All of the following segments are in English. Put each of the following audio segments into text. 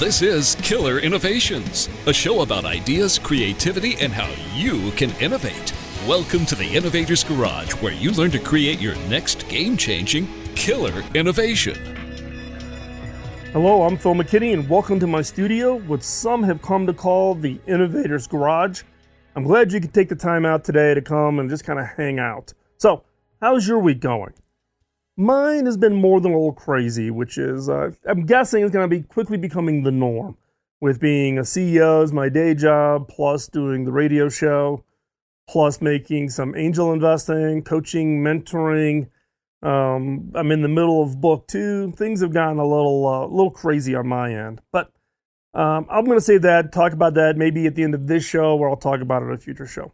This is Killer Innovations, a show about ideas, creativity, and how you can innovate. Welcome to the Innovator's Garage, where you learn to create your next game-changing killer innovation. Hello, I'm Phil McKinney, and welcome to my studio, what some have come to call the Innovator's Garage. I'm glad you could take the time out today to come and just kind of hang out. So, how's your week going? Mine has been more than a little crazy, which is, I'm guessing it's going to be quickly becoming the norm, with being a CEO as my day job, plus doing the radio show, plus making some angel investing, coaching, mentoring. I'm in the middle of book 2. Things have gotten a little crazy on my end, but I'm going to save that, talk about that maybe at the end of this show, or I'll talk about it in a future show.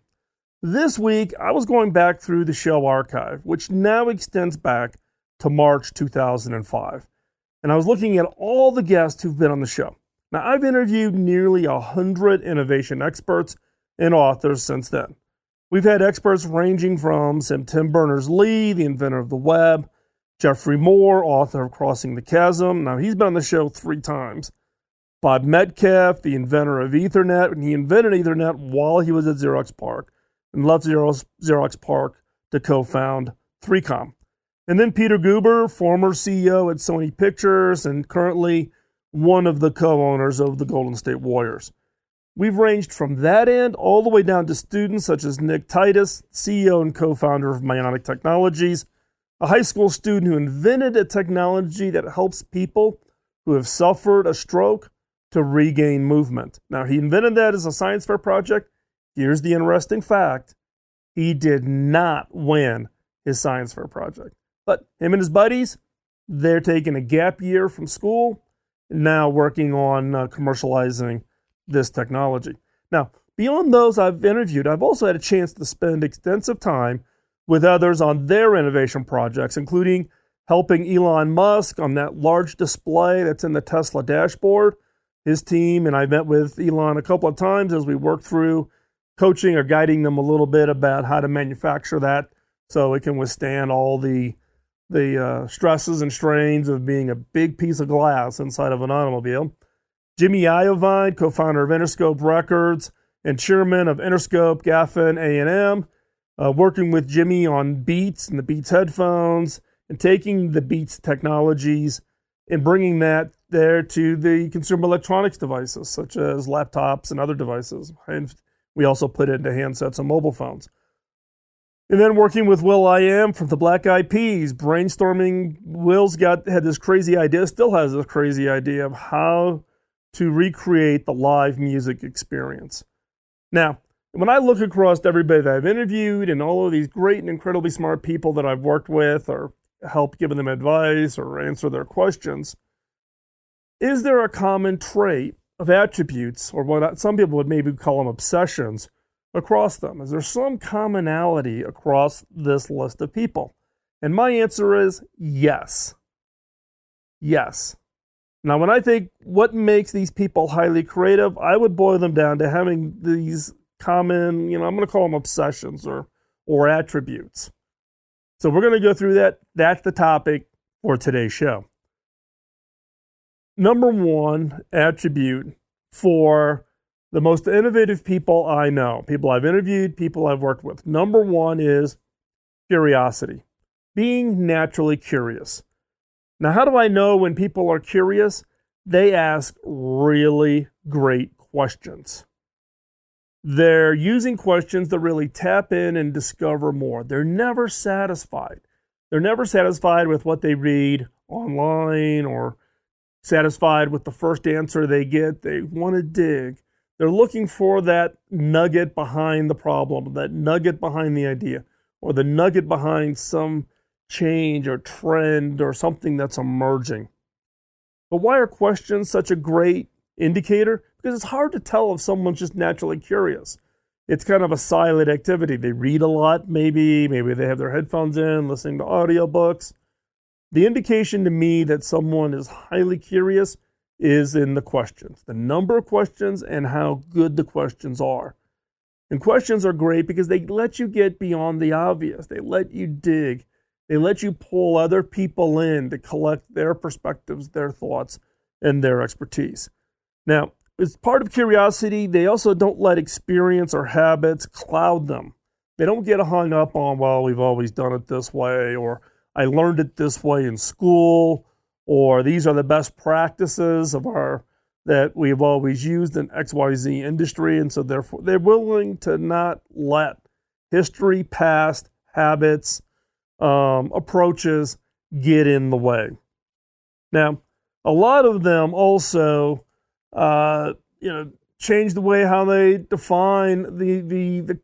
This week, I was going back through the show archive, which now extends back to March 2005. And I was looking at all the guests who've been on the show. Now, I've interviewed nearly 100 innovation experts and authors since then. We've had experts ranging from Tim Berners-Lee, the inventor of the web, Geoffrey Moore, author of Crossing the Chasm. Now, he's been on the show 3 times. Bob Metcalfe, the inventor of Ethernet, and he invented Ethernet while he was at Xerox PARC and left Xerox PARC to co-found 3Com. And then Peter Guber, former CEO at Sony Pictures and currently one of the co-owners of the Golden State Warriors. We've ranged from that end all the way down to students such as Nick Titus, CEO and co-founder of Myoinc Technologies, a high school student who invented a technology that helps people who have suffered a stroke to regain movement. Now, he invented that as a science fair project. Here's the interesting fact. He did not win his science fair project. But him and his buddies, they're taking a gap year from school, now working on commercializing this technology. Now, beyond those I've interviewed, I've also had a chance to spend extensive time with others on their innovation projects, including helping Elon Musk on that large display that's in the Tesla dashboard. His team and I met with Elon a couple of times as we worked through coaching or guiding them a little bit about how to manufacture that so it can withstand all the stresses and strains of being a big piece of glass inside of an automobile. Jimmy Iovine, co-founder of Interscope Records and chairman of Interscope, Geffen, A&M, working with Jimmy on Beats and the Beats headphones and taking the Beats technologies and bringing that there to the consumer electronics devices, such as laptops and other devices. And we also put it into handsets and mobile phones. And then working with Will.I.Am from the Black Eyed Peas, brainstorming. Will's had this crazy idea, still has this crazy idea of how to recreate the live music experience. Now, when I look across everybody that I've interviewed and all of these great and incredibly smart people that I've worked with or helped giving them advice or answer their questions, is there a common trait of attributes, or what some people would maybe call them obsessions, across them? Is there some commonality across this list of people? And my answer is yes. Yes. Now, when I think what makes these people highly creative, I would boil them down to having these common, I'm going to call them obsessions or attributes. So we're going to go through that. That's the topic for today's show. Number 1 attribute for the most innovative people I know, people I've interviewed, people I've worked with. Number 1 is curiosity, being naturally curious. Now, how do I know when people are curious? They ask really great questions. They're using questions to really tap in and discover more. They're never satisfied. They're never satisfied with what they read online or satisfied with the first answer they get. They want to dig. They're looking for that nugget behind the problem, that nugget behind the idea, or the nugget behind some change or trend or something that's emerging. But why are questions such a great indicator? Because it's hard to tell if someone's just naturally curious. It's kind of a silent activity. They read a lot, maybe they have their headphones in, listening to audiobooks. The indication to me that someone is highly curious is in the questions, the number of questions and how good the questions are. And questions are great because they let you get beyond the obvious. They let you dig. They let you pull other people in to collect their perspectives, their thoughts, and their expertise. Now, as part of curiosity, they also don't let experience or habits cloud them. They don't get hung up on, well, we've always done it this way, or I learned it this way in school, or these are the best practices that we've always used in XYZ industry. And so therefore, they're willing to not let history, past, habits, approaches get in the way. Now, a lot of them also, change the way how they define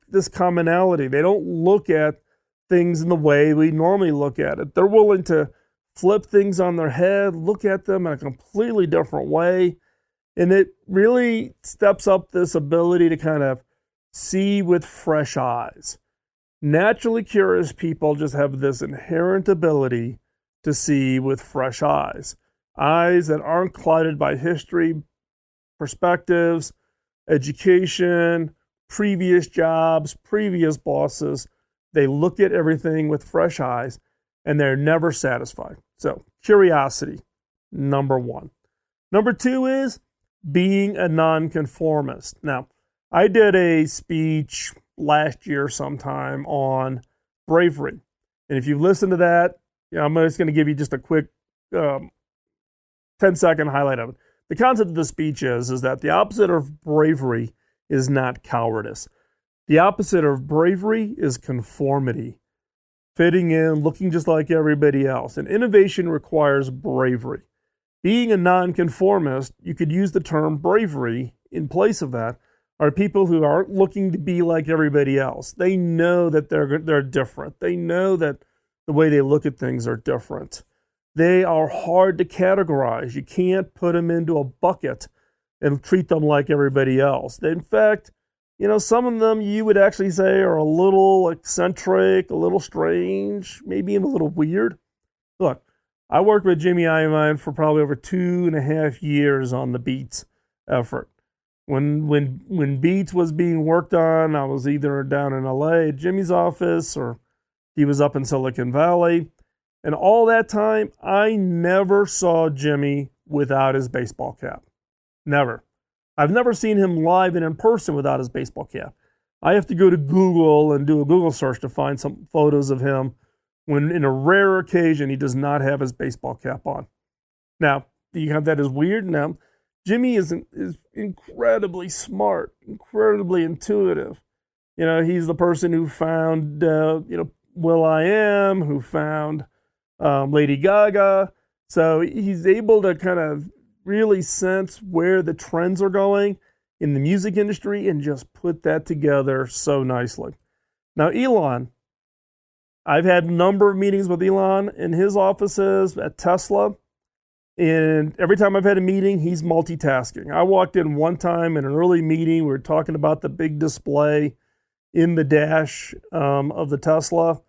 this commonality. They don't look at things in the way we normally look at it. They're willing to flip things on their head, look at them in a completely different way. And it really steps up this ability to kind of see with fresh eyes. Naturally curious people just have this inherent ability to see with fresh eyes. Eyes that aren't clouded by history, perspectives, education, previous jobs, previous bosses. They look at everything with fresh eyes, and they're never satisfied. So, curiosity, number one. Number two is being a nonconformist. Now, I did a speech last year sometime on bravery. And if you've listened to that, I'm just going to give you just a quick 10-second highlight of it. The concept of the speech is that the opposite of bravery is not cowardice. The opposite of bravery is conformity, fitting in, looking just like everybody else. And innovation requires bravery. Being a nonconformist, you could use the term bravery in place of that, are people who aren't looking to be like everybody else. They know that they're different. They know that the way they look at things are different. They are hard to categorize. You can't put them into a bucket and treat them like everybody else. In fact, some of them you would actually say are a little eccentric, a little strange, maybe even a little weird. Look, I worked with Jimmy Iovine for probably over 2.5 years on the Beats effort. When Beats was being worked on, I was either down in LA at Jimmy's office or he was up in Silicon Valley. And all that time, I never saw Jimmy without his baseball cap. Never. I've never seen him live and in person without his baseball cap. I have to go to Google and do a Google search to find some photos of him when, in a rare occasion, he does not have his baseball cap on. Now, do you have that as weird? No. Jimmy is incredibly smart, incredibly intuitive. He's the person who found, Will.I.Am, who found Lady Gaga. So he's able to kind of really sense where the trends are going in the music industry and just put that together so nicely. Now, Elon, I've had a number of meetings with Elon in his offices at Tesla. And every time I've had a meeting, he's multitasking. I walked in one time in an early meeting. We were talking about the big display in the dash of the Tesla.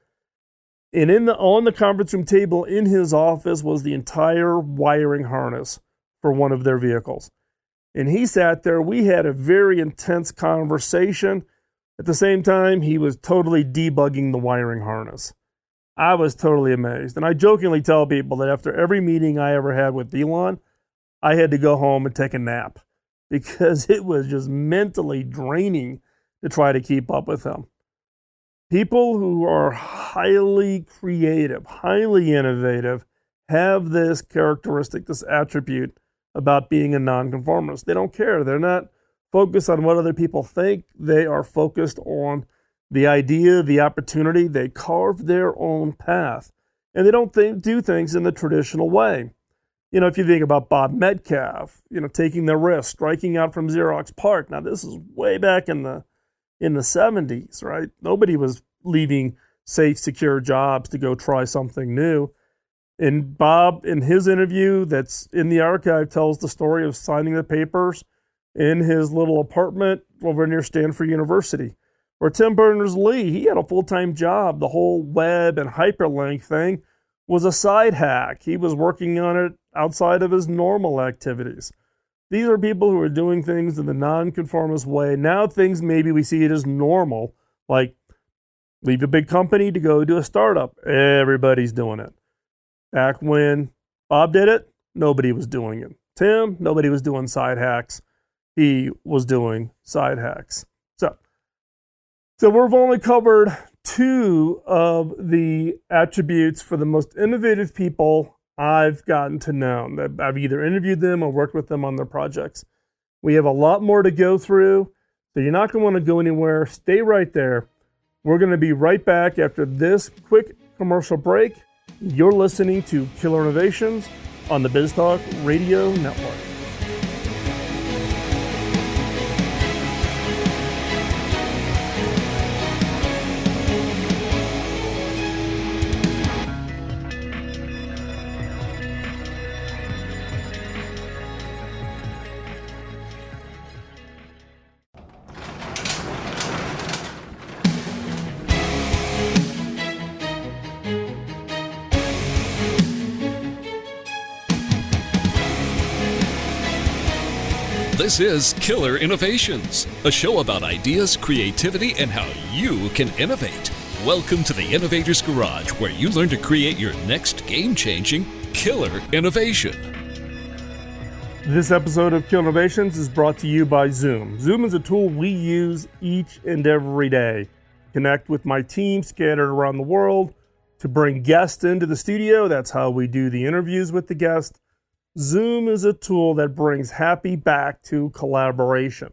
And on the conference room table in his office was the entire wiring harness for one of their vehicles. And he sat there. We had a very intense conversation. At the same time, he was totally debugging the wiring harness. I was totally amazed. And I jokingly tell people that after every meeting I ever had with Elon, I had to go home and take a nap because it was just mentally draining to try to keep up with him. People who are highly creative, highly innovative, have this characteristic, this attribute about being a nonconformist. They don't care. They're not focused on what other people think. They are focused on the idea, the opportunity. They carve their own path. And they don't do things in the traditional way. If you think about Bob Metcalfe, taking the risk, striking out from Xerox PARC. Now, this is way back in the 70s, right? Nobody was leaving safe, secure jobs to go try something new. And Bob, in his interview that's in the archive, tells the story of signing the papers in his little apartment over near Stanford University. Or Tim Berners-Lee, he had a full-time job. The whole web and hyperlink thing was a side hack. He was working on it outside of his normal activities. These are people who are doing things in the nonconformist way. Now things maybe we see it as normal, like leave a big company to go do a startup. Everybody's doing it. Back when Bob did it, nobody was doing it. Tim, nobody was doing side hacks. he was doing side hacks. So we've only covered 2 of the attributes for the most innovative people I've gotten to know. I've either interviewed them or worked with them on their projects. We have a lot more to go through, so you're not going to want to go anywhere. Stay right there. We're going to be right back after this quick commercial break. You're listening to Killer Innovations on the BizTalk Radio Network. This is Killer Innovations, a show about ideas, creativity, and how you can innovate. Welcome to the Innovator's Garage, where you learn to create your next game-changing killer innovation. This episode of Killer Innovations is brought to you by Zoom. Zoom is a tool we use each and every day. Connect with my team scattered around the world to bring guests into the studio. That's how we do the interviews with the guest. Zoom is a tool that brings happy back to collaboration.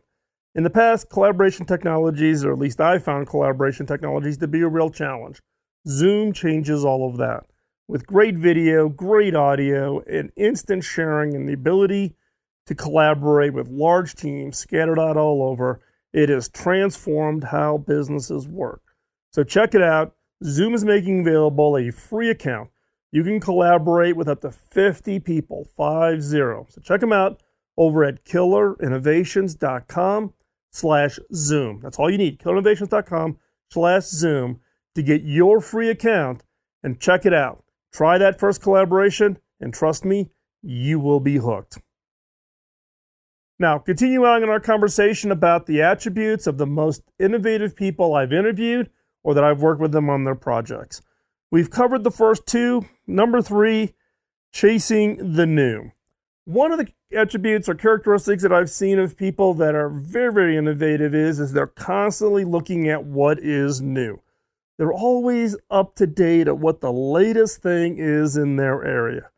In the past, collaboration technologies, or at least I found collaboration technologies to be a real challenge. Zoom changes all of that. With great video, great audio, and instant sharing and the ability to collaborate with large teams scattered out all over, it has transformed how businesses work. So check it out. Zoom is making available a free account. You can collaborate with up to 50 people, 50. So check them out over at killerinnovations.com/Zoom. That's all you need, killerinnovations.com/Zoom to get your free account and check it out. Try that first collaboration, and trust me, you will be hooked. Now, continue on in our conversation about the attributes of the most innovative people I've interviewed or that I've worked with them on their projects. We've covered the first 2. Number 3, chasing the new. One of the attributes or characteristics that I've seen of people that are very, very innovative is they're constantly looking at what is new. They're always up to date at what the latest thing is in their area.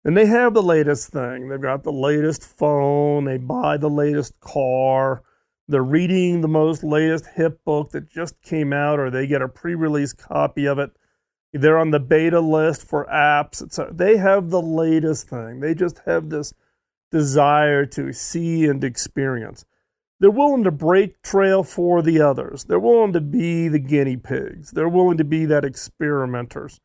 And they have the latest thing. They've got the latest phone. They buy the latest car. They're reading the most latest hip book that just came out, or they get a pre-release copy of it. They're on the beta list for apps. They have the latest thing. They just have this desire to see and experience. They're willing to break trail for the others. They're willing to be the guinea pigs. They're willing to be that experimenters.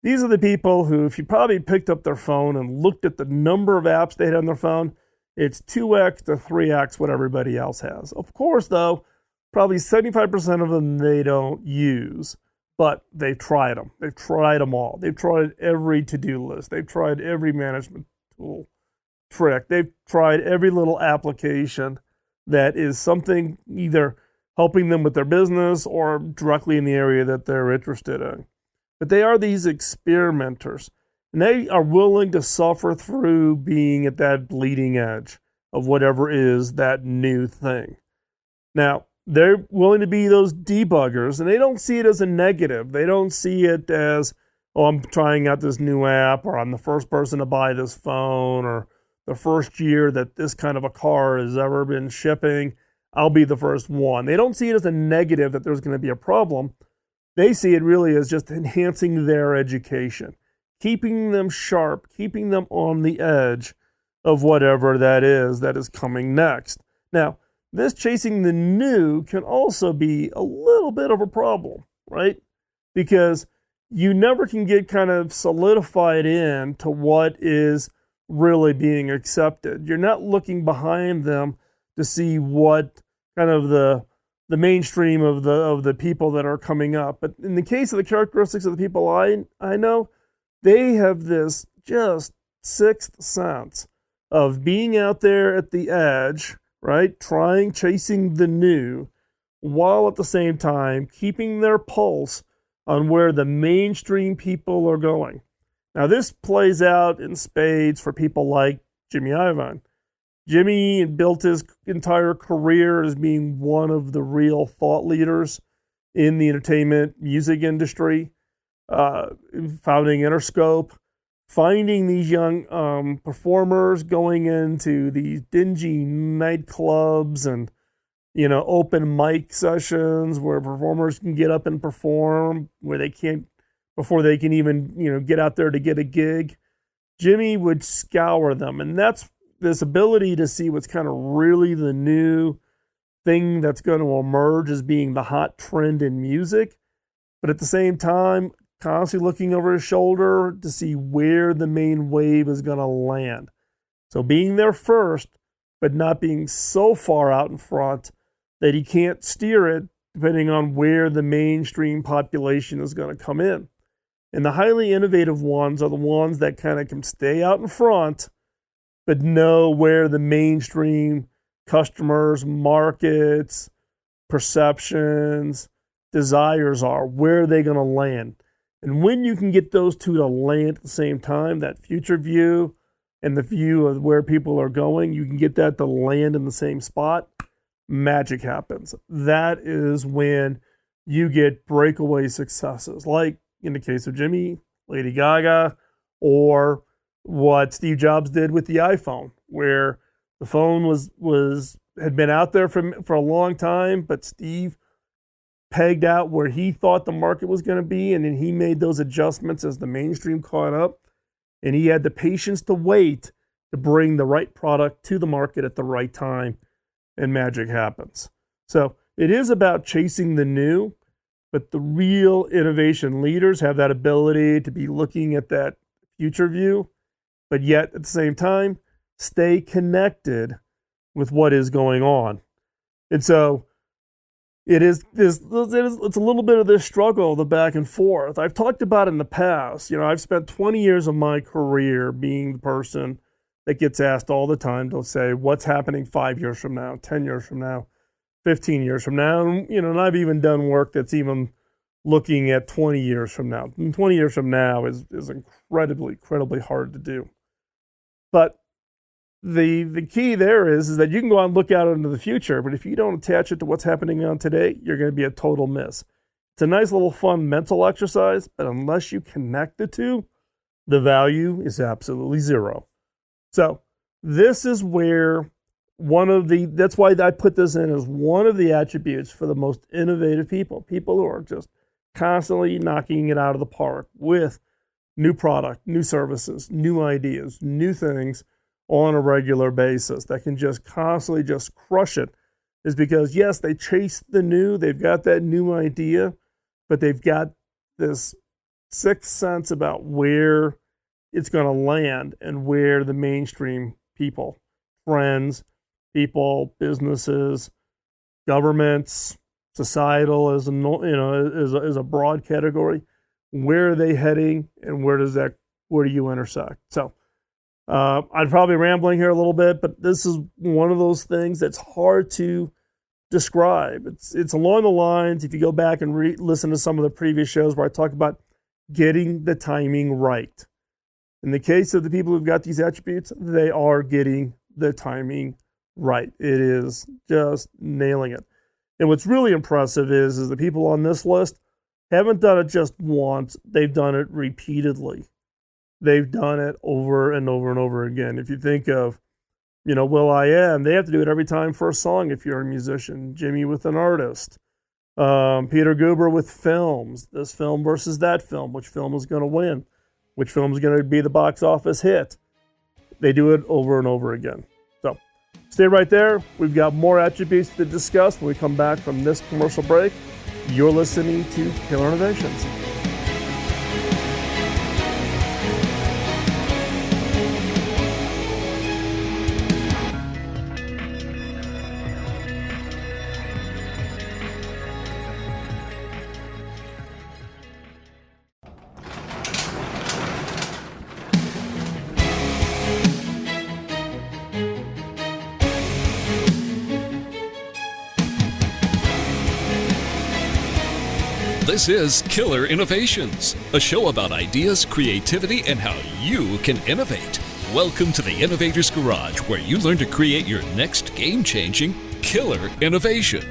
These are the people who, if you probably picked up their phone and looked at the number of apps they had on their phone, it's 2x to 3x what everybody else has. Of course, though, probably 75% of them they don't use. But they've tried them. They've tried them all. They've tried every to-do list. They've tried every management tool trick. They've tried every little application that is something either helping them with their business or directly in the area that they're interested in. But they are these experimenters, and they are willing to suffer through being at that bleeding edge of whatever is that new thing. Now, they're willing to be those debuggers, and they don't see it as a negative. They don't see it as, oh, I'm trying out this new app, or I'm the first person to buy this phone, or the first year that this kind of a car has ever been shipping, I'll be the first one. They don't see it as a negative that there's going to be a problem. They see it really as just enhancing their education, keeping them sharp, keeping them on the edge of whatever that is coming next. Now, this chasing the new can also be a little bit of a problem, right? Because you never can get kind of solidified in to what is really being accepted. You're not looking behind them to see what kind of the mainstream of the people that are coming up. But in the case of the characteristics of the people I know, they have this just sixth sense of being out there at the edge, right? Chasing the new, while at the same time keeping their pulse on where the mainstream people are going. Now, this plays out in spades for people like Jimmy Iovine. Jimmy built his entire career as being one of the real thought leaders in the entertainment music industry, founding Interscope, finding these young performers, going into these dingy nightclubs and, open mic sessions where performers can get up and perform, where they can't, before they can even, get out there to get a gig. Jimmy would scour them, and that's this ability to see what's kind of really the new thing that's going to emerge as being the hot trend in music, but at the same time, constantly looking over his shoulder to see where the main wave is going to land. So being there first, but not being so far out in front that he can't steer it depending on where the mainstream population is going to come in. And the highly innovative ones are the ones that kind of can stay out in front, but know where the mainstream customers, markets, perceptions, desires are. Where are they going to land? And when you can get those two to land at the same time, that future view and the view of where people are going, you can get that to land in the same spot, magic happens. That is when you get breakaway successes, like in the case of Jimmy, Lady Gaga, or what Steve Jobs did with the iPhone, where the phone had been out there for a long time, but Steve pegged out where he thought the market was going to be, and then he made those adjustments as the mainstream caught up, and he had the patience to wait to bring the right product to the market at the right time, and magic happens. So it is about chasing the new, but the real innovation leaders have that ability to be looking at that future view, but yet at the same time, stay connected with what is going on. And so it's a little bit of this struggle, the back and forth. I've talked about it in the past. I've spent 20 years of my career being the person that gets asked all the time to say, what's happening 5 years from now, 10 years from now, 15 years from now? And I've even done work that's even looking at 20 years from now. And 20 years from now is incredibly hard to do. But the key there is that you can go out and look out into the future, but if you don't attach it to what's happening on today, you're going to be a total miss. It's a nice little fun mental exercise, but unless you connect the two, the value is absolutely zero. So this is where that's why I put this in as one of the attributes for the most innovative people who are just constantly knocking it out of the park with new product, new services, new ideas, new things on a regular basis that can just constantly just crush it, is because, yes, they chase the new, they've got that new idea, but they've got this sixth sense about where it's going to land and where the mainstream people, friends, people, businesses, governments, societal as a broad category, where are they heading and where do you intersect? So I'm probably rambling here a little bit, but this is one of those things that's hard to describe. It's along the lines, if you go back and listen to some of the previous shows where I talk about getting the timing right. In the case of the people who've got these attributes, they are getting the timing right. It is just nailing it. And what's really impressive is the people on this list haven't done it just once. They've done it repeatedly. They've done it over and over and over again. If you think of, Will.I.Am, they have to do it every time for a song if you're a musician. Jimmy with an artist. Peter Guber with films. This film versus that film. Which film is going to win? Which film is going to be the box office hit? They do it over and over again. So stay right there. We've got more attributes to discuss when we come back from this commercial break. You're listening to Killer Innovations. This is Killer Innovations, a show about ideas, creativity, and how you can innovate. Welcome to the Innovator's Garage, where you learn to create your next game-changing killer innovation.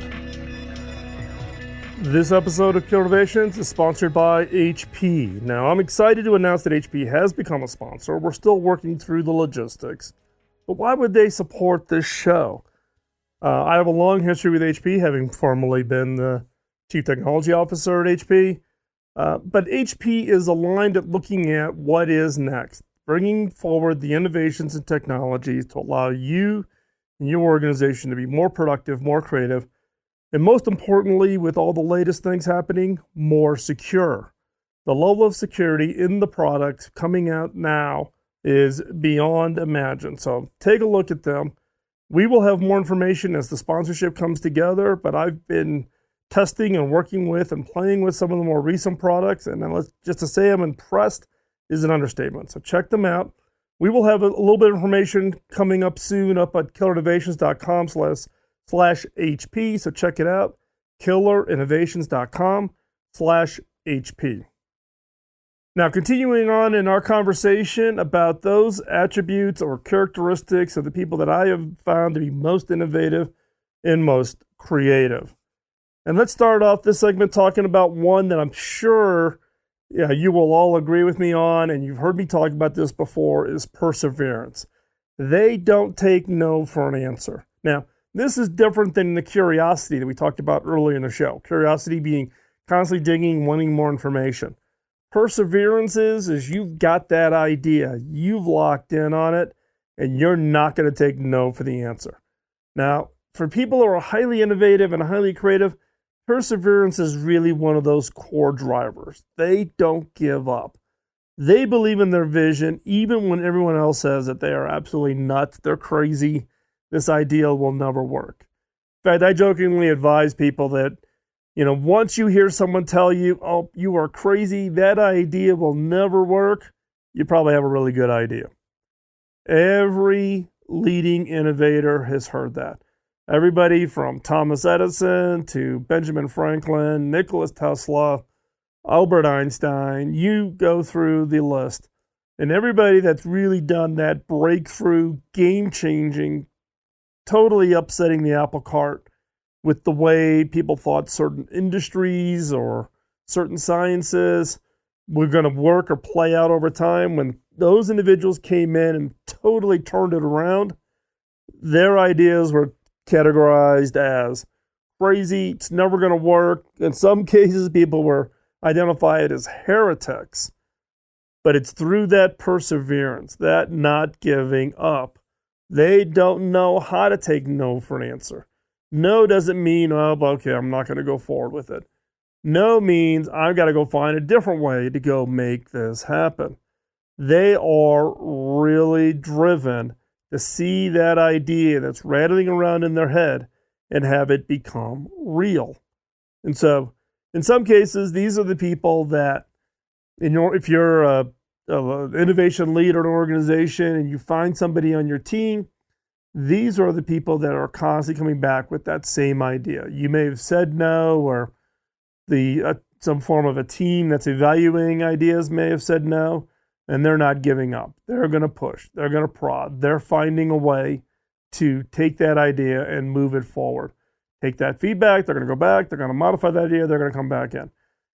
This episode of Killer Innovations is sponsored by HP. Now, I'm excited to announce that HP has become a sponsor. We're still working through the logistics. But why would they support this show? I have a long history with HP, having formerly been the Chief Technology Officer at HP. But HP is aligned at looking at what is next, bringing forward the innovations and technologies to allow you and your organization to be more productive, more creative, and most importantly, with all the latest things happening, more secure. The level of security in the products coming out now is beyond imagined. So take a look at them. We will have more information as the sponsorship comes together, but I've been testing and working with and playing with some of the more recent products, and just to say I'm impressed is an understatement. So check them out. We will have a little bit of information coming up soon up at killerinnovations.com/HP. So check it out, killerinnovations.com/HP. Now, continuing on in our conversation about those attributes or characteristics of the people that I have found to be most innovative and most creative. And let's start off this segment talking about one that I'm sure you will all agree with me on, and you've heard me talk about this before, is perseverance. They don't take no for an answer. Now, this is different than the curiosity that we talked about earlier in the show. Curiosity being constantly digging, wanting more information. Perseverance is you've got that idea, you've locked in on it, and you're not going to take no for the answer. Now, for people who are highly innovative and highly creative, perseverance is really one of those core drivers. They don't give up. They believe in their vision, even when everyone else says that they are absolutely nuts, they're crazy, this idea will never work. In fact, I jokingly advise people that, once you hear someone tell you, oh, you are crazy, that idea will never work, you probably have a really good idea. Every leading innovator has heard that. Everybody from Thomas Edison to Benjamin Franklin, Nikola Tesla, Albert Einstein, you go through the list. And everybody that's really done that breakthrough, game-changing, totally upsetting the apple cart with the way people thought certain industries or certain sciences were going to work or play out over time, when those individuals came in and totally turned it around, their ideas were categorized as crazy, it's never going to work. In some cases, people were identified as heretics. But it's through that perseverance, that not giving up. They don't know how to take no for an answer. No doesn't mean, oh, okay, I'm not going to go forward with it. No means I've got to go find a different way to go make this happen. They are really driven to see that idea that's rattling around in their head and have it become real. And so, in some cases, these are the people that, if you're an innovation lead or an organization and you find somebody on your team, these are the people that are constantly coming back with that same idea. You may have said no, or some form of a team that's evaluating ideas may have said no, and they're not giving up. They're going to push. They're going to prod. They're finding a way to take that idea and move it forward. Take that feedback. They're going to go back. They're going to modify that idea. They're going to come back in.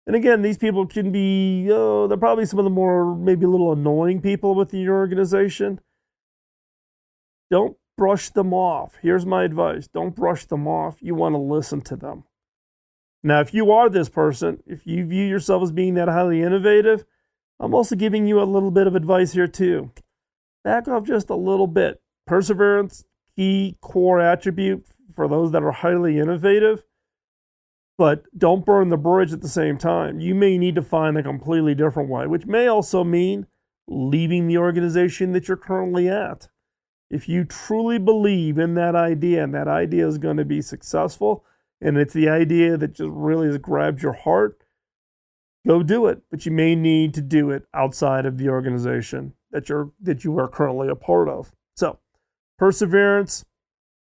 And again, these people can be, they're probably some of the more, maybe a little annoying people within your organization. Don't brush them off. Here's my advice. Don't brush them off. You want to listen to them. Now, if you are this person, if you view yourself as being that highly innovative, I'm also giving you a little bit of advice here too. Back off just a little bit. Perseverance, key core attribute for those that are highly innovative, but don't burn the bridge at the same time. You may need to find a completely different way, which may also mean leaving the organization that you're currently at. If you truly believe in that idea and that idea is going to be successful, and it's the idea that just really has grabbed your heart, go do it. But you may need to do it outside of the organization that you are currently a part of. So, perseverance.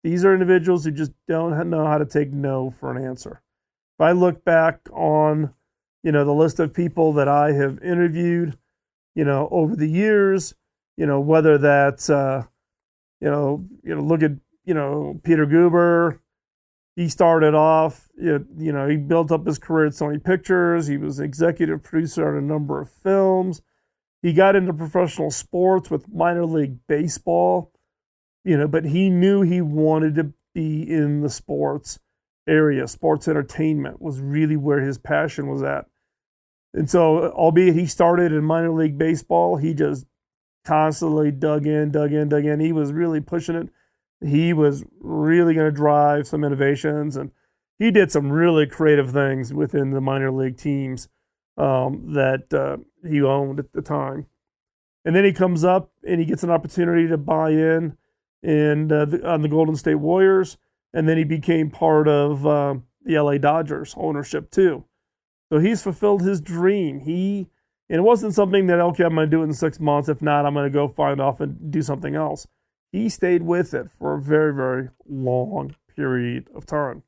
These are individuals who just don't know how to take no for an answer. If I look back on, the list of people that I have interviewed, over the years, whether that's, look at, Peter Guber. He started off, he built up his career at Sony Pictures. He was executive producer on a number of films. He got into professional sports with minor league baseball, but he knew he wanted to be in the sports area. Sports entertainment was really where his passion was at. And so, albeit he started in minor league baseball, he just constantly dug in. He was really pushing it. He was really going to drive some innovations, and he did some really creative things within the minor league teams that he owned at the time. And then he comes up and he gets an opportunity to buy in on the Golden State Warriors, and then he became part of the LA Dodgers ownership too. So he's fulfilled his dream. And it wasn't something that, okay, I'm going to do it in 6 months. If not, I'm going to go find off and do something else. He stayed with it for a very, very long period of time.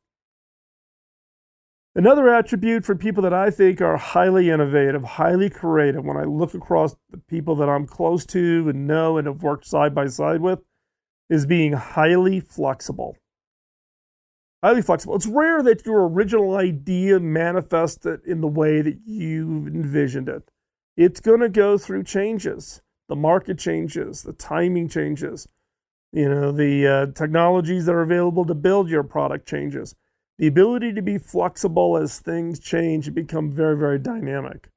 Another attribute for people that I think are highly innovative, highly creative, when I look across the people that I'm close to and know and have worked side by side with, is being highly flexible. Highly flexible. It's rare that your original idea manifested in the way that you envisioned it. It's going to go through changes. The market changes. The timing changes. The technologies that are available to build your product changes. The ability to be flexible as things change and become very, very dynamic.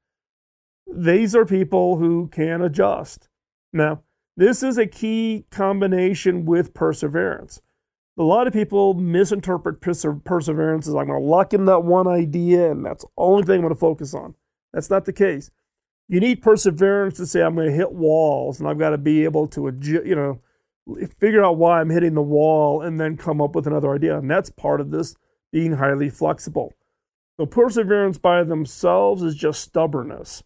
These are people who can adjust. Now, this is a key combination with perseverance. A lot of people misinterpret perseverance as I'm going to lock in that one idea and that's the only thing I'm going to focus on. That's not the case. You need perseverance to say I'm going to hit walls and I've got to be able to, figure out why I'm hitting the wall and then come up with another idea. And that's part of this being highly flexible. So perseverance by themselves is just stubbornness.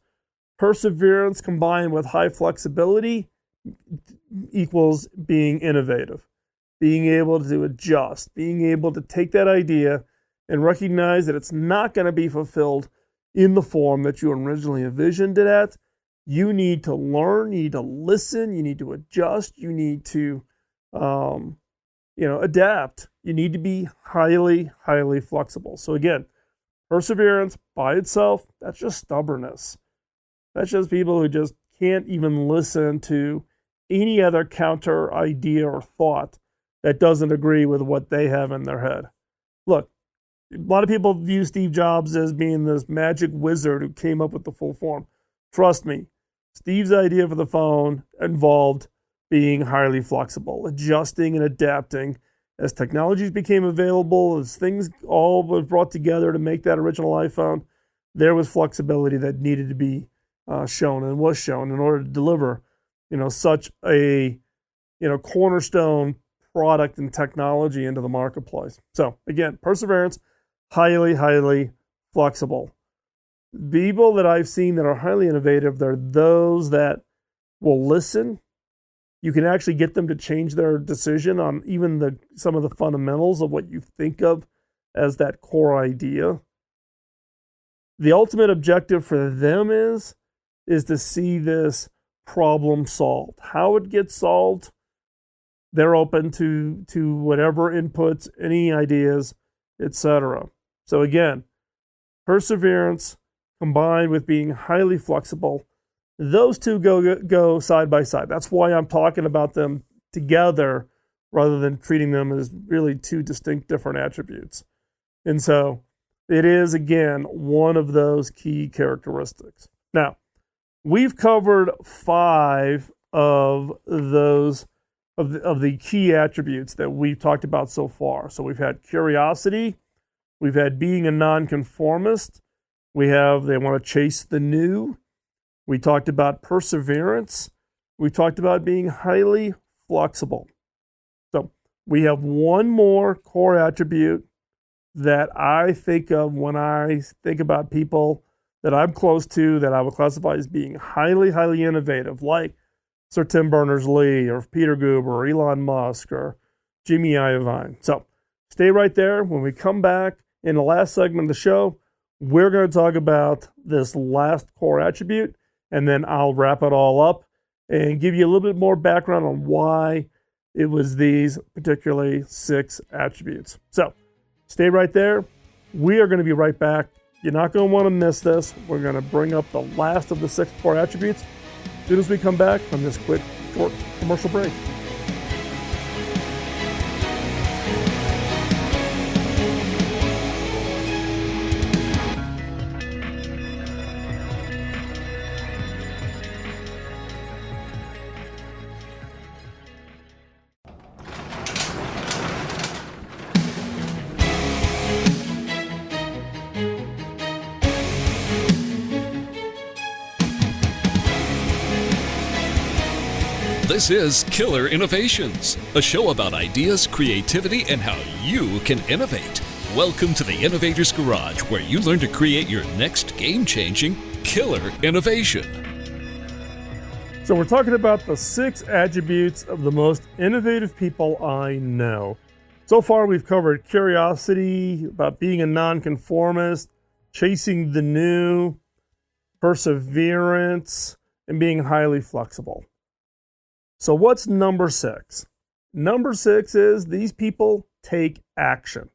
Perseverance combined with high flexibility equals being innovative, being able to adjust, being able to take that idea and recognize that it's not going to be fulfilled in the form that you originally envisioned it at. You need to learn, you need to listen, you need to adjust, you need to adapt. You need to be highly, highly flexible. So again, perseverance by itself, that's just stubbornness. That's just people who just can't even listen to any other counter idea or thought that doesn't agree with what they have in their head. Look, a lot of people view Steve Jobs as being this magic wizard who came up with the full form. Trust me, Steve's idea for the phone involved being highly flexible, adjusting and adapting as technologies became available, as things all were brought together to make that original iPhone. There was flexibility that needed to be shown and was shown in order to deliver, such a, cornerstone product and technology into the marketplace. So again, perseverance, highly, highly flexible. People that I've seen that are highly innovative, they're those that will listen. You can actually get them to change their decision on even some of the fundamentals of what you think of as that core idea. The ultimate objective for them is to see this problem solved. How it gets solved, they're open to whatever inputs, any ideas, etc. So again, perseverance combined with being highly flexible, those two go side by side. That's why I'm talking about them together rather than treating them as really two distinct different attributes. And so it is, again, one of those key characteristics. Now, we've covered 5 of those of the key attributes that we've talked about so far. So we've had curiosity, we've had being a nonconformist, they want to chase the new. We talked about perseverance. We talked about being highly flexible. So we have one more core attribute that I think of when I think about people that I'm close to that I would classify as being highly, highly innovative, like Sir Tim Berners-Lee or Peter Guber or Elon Musk or Jimmy Iovine. So stay right there. When we come back in the last segment of the show, we're going to talk about this last core attribute, and then I'll wrap it all up and give you a little bit more background on why it was these particularly 6 attributes. So stay right there. We are going to be right back. You're not going to want to miss this. We're going to bring up the last of the 6 core attributes as soon as we come back from this quick, short commercial break. This is Killer Innovations, a show about ideas, creativity, and how you can innovate. Welcome to the Innovator's Garage, where you learn to create your next game-changing killer innovation. So we're talking about the 6 attributes of the most innovative people I know. So far we've covered curiosity, about being a nonconformist, chasing the new, perseverance, and being highly flexible. So what's number 6? Number 6 is these people take action.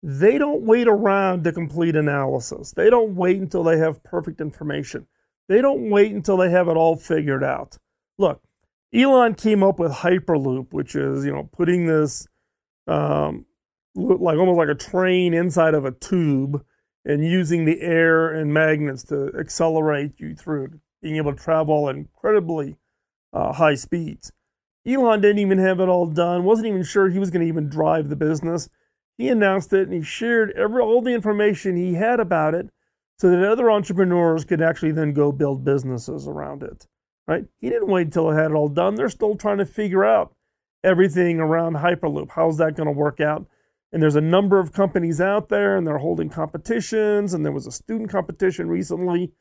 They don't wait around to complete analysis. They don't wait until they have perfect information. They don't wait until they have it all figured out. Look, Elon came up with Hyperloop, which is, putting this almost like a train inside of a tube and using the air and magnets to accelerate you through, being able to travel at incredibly high speeds. Elon didn't even have it all done, wasn't even sure he was going to even drive the business. He announced it and he shared all the information he had about it so that other entrepreneurs could actually then go build businesses around it, right? He didn't wait until it had it all done. They're still trying to figure out everything around Hyperloop. How's that going to work out? And there's a number of companies out there and they're holding competitions, and there was a student competition recently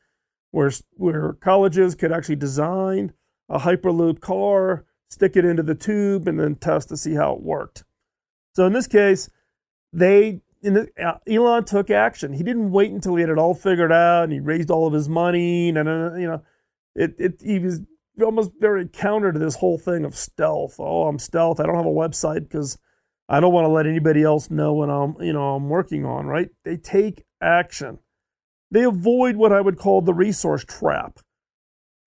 where colleges could actually design a Hyperloop car, stick it into the tube, and then test to see how it worked. So in this case, Elon took action. He didn't wait until he had it all figured out and he raised all of his money. He was almost very counter to this whole thing of stealth. Oh, I'm stealth. I don't have a website because I don't want to let anybody else know what I'm working on, right? They take action. They avoid what I would call the resource trap.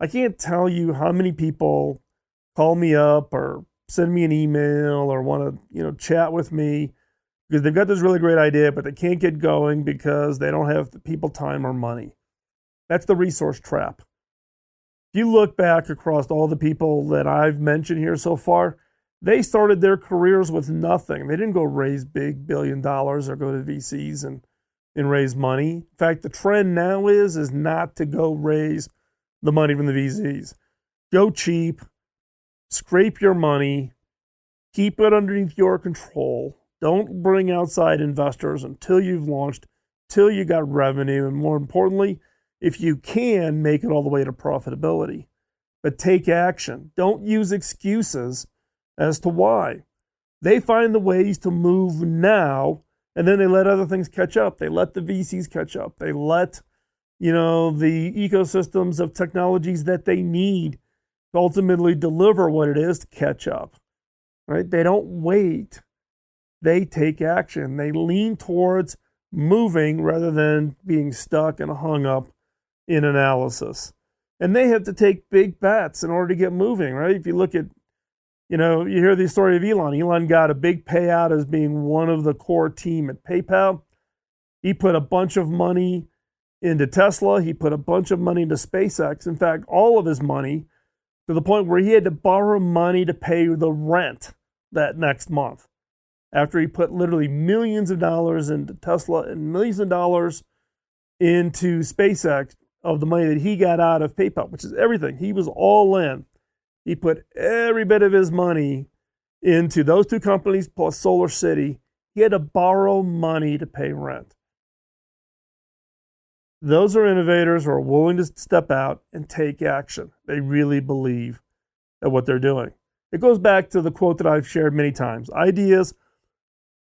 I can't tell you how many people call me up or send me an email or want to, chat with me because they've got this really great idea, but they can't get going because they don't have the people, time, or money. That's the resource trap. If you look back across all the people that I've mentioned here so far, they started their careers with nothing. They didn't go raise big $1 billion or go to VCs and raise money. In fact, the trend now is not to go raise the money from the VCs. Go cheap, scrape your money, keep it underneath your control. Don't bring outside investors until you've launched, till you got revenue, and more importantly, if you can, make it all the way to profitability. But take action. Don't use excuses as to why. They find the ways to move now, and then they let other things catch up. They let the VCs catch up. They let the ecosystems of technologies that they need to ultimately deliver what it is to catch up, right? They don't wait. They take action. They lean towards moving rather than being stuck and hung up in analysis. And they have to take big bets in order to get moving, right? If you look at, you hear the story of Elon. Elon got a big payout as being one of the core team at PayPal. He put a bunch of money into Tesla. He put a bunch of money into SpaceX. In fact, all of his money, to the point where he had to borrow money to pay the rent that next month, after he put literally millions of dollars into Tesla and millions of dollars into SpaceX of the money that he got out of PayPal, which is everything. He was all in. He put every bit of his money into those 2 companies plus Solar City. He had to borrow money to pay rent. Those are innovators who are willing to step out and take action. They really believe at what they're doing. It goes back to the quote that I've shared many times. Ideas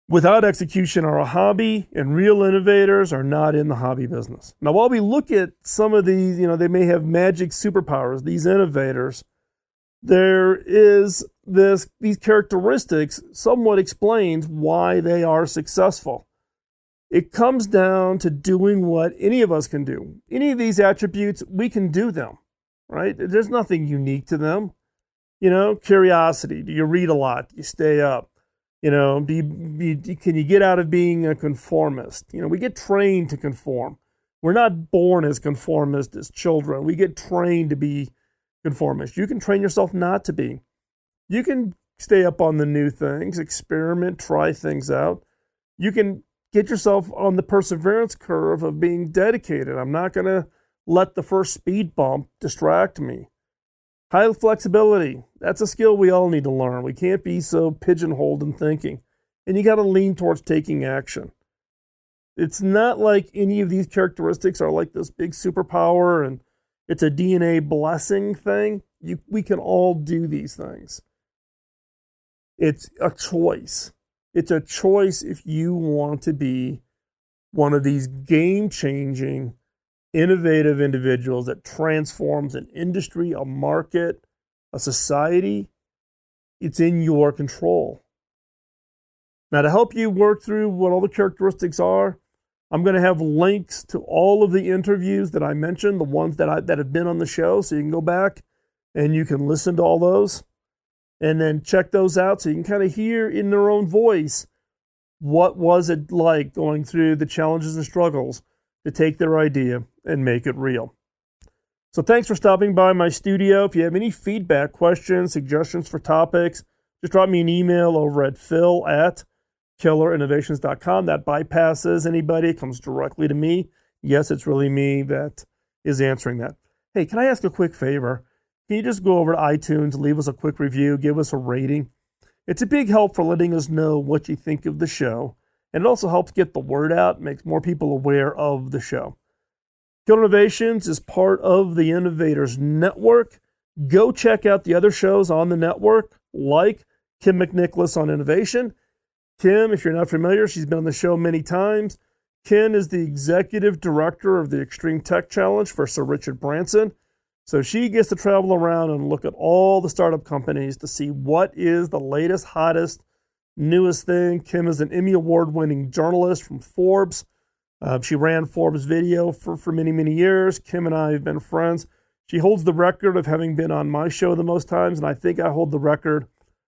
without execution are a hobby, and real innovators are not in the hobby business. Now, while we look at some of these, they may have magic superpowers, these innovators, there is these characteristics somewhat explains why they are successful. It comes down to doing what any of us can do. Any of these attributes, we can do them, right? There's nothing unique to them. Curiosity. Do you read a lot? Do you stay up? Can you get out of being a conformist? We get trained to conform. We're not born as conformists as children. We get trained to be conformist. You can train yourself not to be. You can stay up on the new things, experiment, try things out. You can get yourself on the perseverance curve of being dedicated. I'm not going to let the first speed bump distract me. High flexibility, that's a skill we all need to learn. We can't be so pigeonholed in thinking. And you got to lean towards taking action. It's not like any of these characteristics are like this big superpower and it's a DNA blessing thing. We can all do these things. It's a choice. It's a choice if you want to be one of these game-changing, innovative individuals that transforms an industry, a market, a society. It's in your control. Now, to help you work through what all the characteristics are, I'm going to have links to all of the interviews that I mentioned, the ones that have been on the show, so you can go back and you can listen to all those and then check those out so you can kind of hear in their own voice what was it like going through the challenges and struggles to take their idea and make it real. So thanks for stopping by my studio. If you have any feedback, questions, suggestions for topics, just drop me an email over at phil@killerinnovations.com. That bypasses anybody. It comes directly to me. Yes, it's really me that is answering that. Hey, can I ask a quick favor? Can you just go over to iTunes, leave us a quick review, give us a rating? It's a big help for letting us know what you think of the show. And it also helps get the word out, makes more people aware of the show. Killer Innovations is part of the Innovators Network. Go check out the other shows on the network, like Kim McNicholas on innovation. Kim, if you're not familiar, she's been on the show many times. Kim is the executive director of the Extreme Tech Challenge for Sir Richard Branson. So she gets to travel around and look at all the startup companies to see what is the latest, hottest, newest thing. Kim is an Emmy Award-winning journalist from Forbes. She ran Forbes Video for many, many years. Kim and I have been friends. She holds the record of having been on my show the most times, and I think I hold the record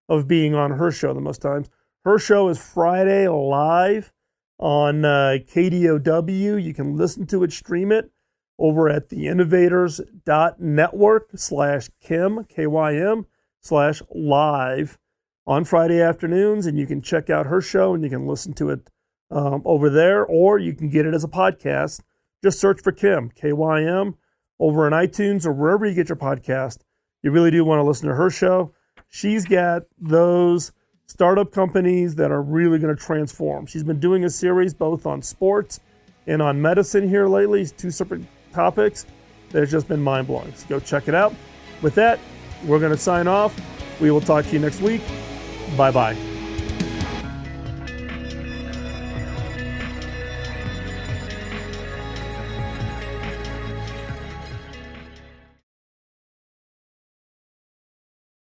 of being on her show the most times. Her show is Friday live on KDOW. You can listen to it, stream it, over at theinnovators.network/Kim, KYM/live on Friday afternoons, and you can check out her show and you can listen to it over there, or you can get it as a podcast. Just search for Kim, KYM, over on iTunes or wherever you get your podcast. You really do want to listen to her show. She's got those startup companies that are really going to transform. She's been doing a series both on sports and on medicine here lately, two separate topics that have just been mind-blowing. So go check it out. With that, we're going to sign off. We will talk to you next week. Bye-bye.